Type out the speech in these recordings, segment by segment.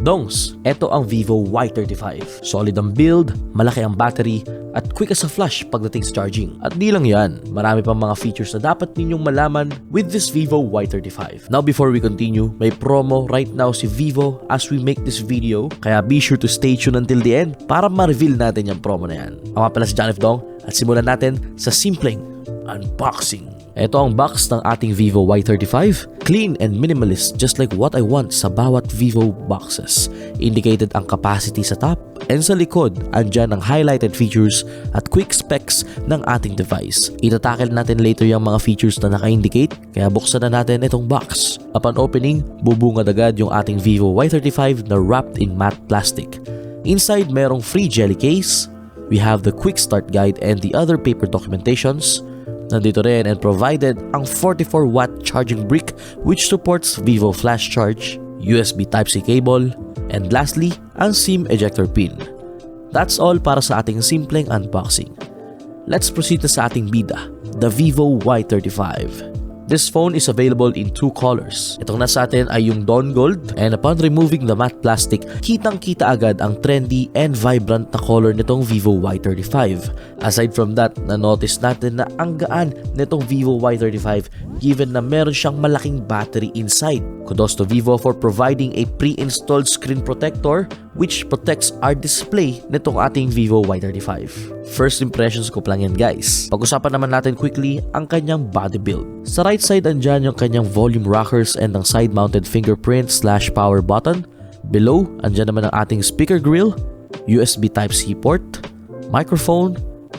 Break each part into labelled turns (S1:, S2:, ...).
S1: Dongs, eto ang Vivo Y35. Solid ang build, malaki ang battery, at quick as a flash pagdating sa charging. At di lang yan, marami pang mga features na dapat ninyong malaman with this Vivo Y35. Now before we continue, may promo right now si Vivo as we make this video, kaya be sure to stay tuned until the end para ma-reveal natin yung promo na yan. Ako nga pala si John F. Dong at simulan natin sa simpleng unboxing. Ito ang box ng ating Vivo Y35. Clean and minimalist just like what I want sa bawat Vivo boxes. Indicated ang capacity sa top and sa likod, andyan ang highlighted features at quick specs ng ating device. Itatackle natin later yung mga features na naka-indicate, kaya buksan na natin itong box. Upon opening, bubungad agad yung ating Vivo Y35 na wrapped in matte plastic. Inside, merong free jelly case. We have the quick start guide and the other paper documentations. Nandito rin and provided ang 44-watt charging brick which supports Vivo Flash Charge, USB Type-C cable, and lastly, ang SIM ejector pin. That's all para sa ating simpleng unboxing. Let's proceed na sa ating bida, the Vivo Y35. This phone is available in two colors. Itong nasa atin ay yung Dawn Gold, and upon removing the matte plastic, kitang-kita agad ang trendy and vibrant na color nitong Vivo Y35. Aside from that, na-notice natin na ang gaan nitong Vivo Y35 given na meron siyang malaking battery inside. Kudos to Vivo for providing a pre-installed screen protector which protects our display nitong ating Vivo Y35. First impressions ko lang yan guys. Pag-usapan naman natin quickly ang kanyang body build. Sa right side andyan yung kanyang volume rockers and ang side-mounted fingerprint / power button. Below, andyan naman ang ating speaker grill, USB Type-C port, microphone,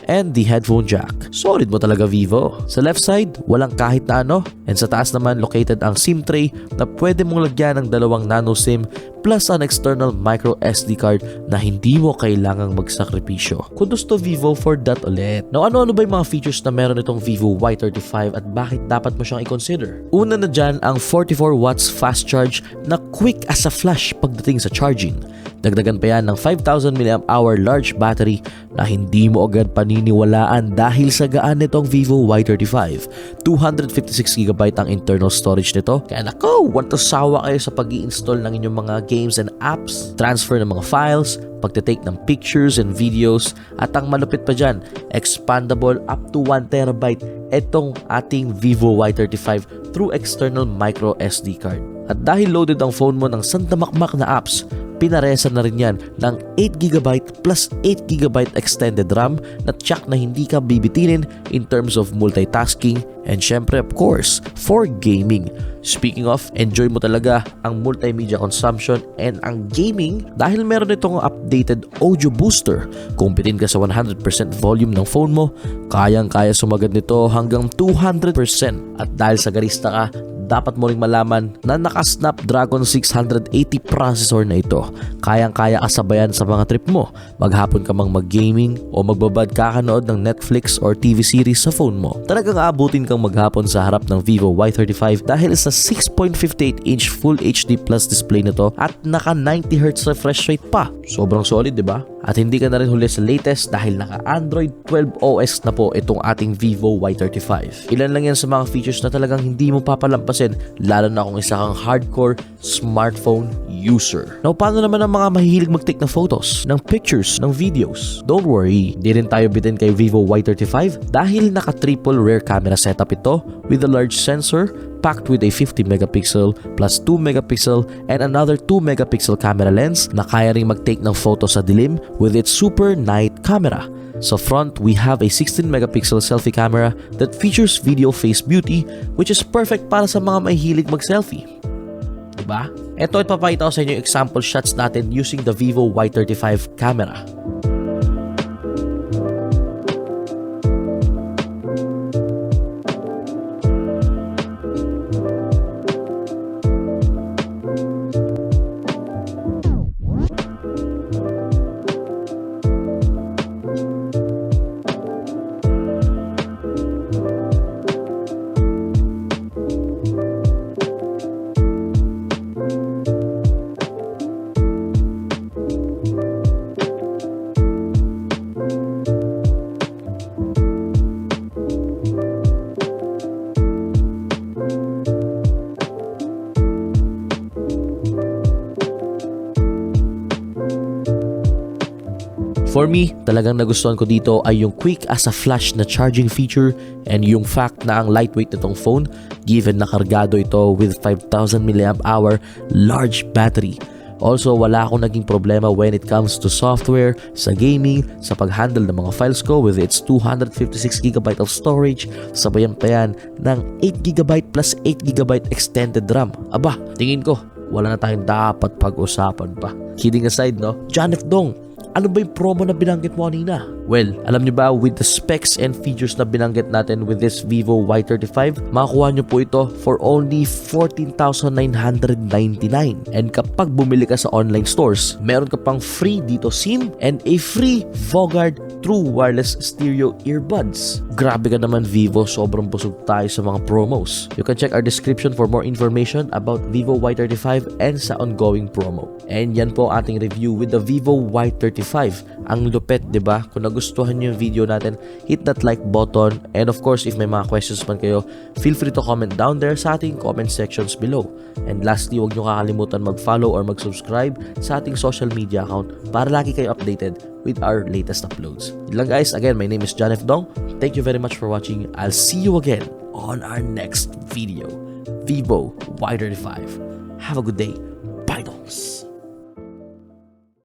S1: and the headphone jack. Solid mo talaga Vivo. Sa left side, walang kahit na ano. And sa taas naman, located ang SIM tray na pwede mong lagyan ng 2 nano SIM plus an external micro SD card na hindi mo kailangang magsakripisyo. Kudos to Vivo for that ulit. Now ano-ano ba yung mga features na meron itong Vivo Y35 at bakit dapat mo siyang i-consider? Una na dyan ang 44 watts fast charge na quick as a flash pagdating sa charging. Dagdagan pa yan ng 5,000 mAh large battery na hindi mo agad paniniwalaan dahil sa gaan nitong Vivo Y35. 256GB ang internal storage nito. Kaya nako, want to sawa kayo sa pag-i-install ng inyong mga games and apps, transfer ng mga files, pagtitake ng pictures and videos, at ang malupit pa dyan, expandable up to 1TB itong ating Vivo Y35 through external micro SD card. At dahil loaded ang phone mo ng sandamakmak na apps, pinaresa na rin yan ng 8GB plus 8GB extended RAM na tiyak na hindi ka bibitinin in terms of multitasking and syempre of course for gaming. Speaking of, enjoy mo talaga ang multimedia consumption and ang gaming dahil meron itong updated audio booster. Kung pitin ka sa 100% volume ng phone mo, kayang-kaya sumagad nito hanggang 200%. At dahil sa garista ka, dapat mo ring malaman na naka-Snapdragon 680 processor na ito. Kayang-kaya kasabayan sa mga trip mo. Maghapon ka mang mag-gaming o magbabad kakanood ng Netflix or TV series sa phone mo. Talagang aabutin kang maghapon sa harap ng Vivo Y35 dahil sa 6.58-inch Full HD Plus display nito at naka 90Hz refresh rate pa. Sobrang solid, di ba? At hindi ka na rin huli sa latest dahil naka Android 12 OS na po itong ating Vivo Y35. Ilan lang yan sa mga features na talagang hindi mo papalampasin lalo na kung isa kang hardcore smartphone user. Now, paano naman ang mga mahihilig mag-take ng photos, ng pictures, ng videos? Don't worry, di rin tayo bitin kay Vivo Y35 dahil naka triple rear camera setup ito with a large sensor packed with a 50MP plus 2MP and another 2MP camera lens na kaya ring mag-take ng photo sa dilim with its super night camera. Sa front, we have a 16MP selfie camera that features video face beauty which is perfect para sa mga mahihilig mag-selfie. Diba? Ito, ipapakita ko sa inyo yung example shots natin using the Vivo Y35 camera. For me, talagang nagustuhan ko dito ay yung quick as a flash na charging feature and yung fact na ang lightweight nitong phone given na kargado ito with 5,000 mAh large battery. Also, wala akong naging problema when it comes to software, sa gaming, sa pag-handle ng mga files ko with its 256GB of storage, sabayan pa yan ng 8GB plus 8GB extended RAM. Aba, tingin ko, wala na tayong dapat pag-usapan pa. Kidding aside, no? John F. Dong, ano ba yung promo na binanggit mo kanina? Well, alam niyo ba, with the specs and features na binanggit natin with this Vivo Y35, makakuha niyo po ito for only 14,999. And kapag bumili ka sa online stores, meron ka pang free dito SIM and a free Vogard True Wireless Stereo Earbuds. Grabe ka naman Vivo, sobrang busog tayo sa mga promos. You can check our description for more information about Vivo Y35 and sa ongoing promo. And yan po ating review with the Vivo Y35. Ang lupet, 'di ba? Kung nagustuhan niyo yung video natin, hit that like button. And of course, if may mga questions man kayo, feel free to comment down there sa ating comment sections below. And lastly, huwag niyo kakalimutan mag-follow or mag-subscribe sa ating social media account para lagi kayo updated with our latest uploads. Yun lang guys, again, my name is John F. Dong. Thank you very much for watching. I'll see you again on our next video. Vivo Y35. Have a good day. Bye, dongs.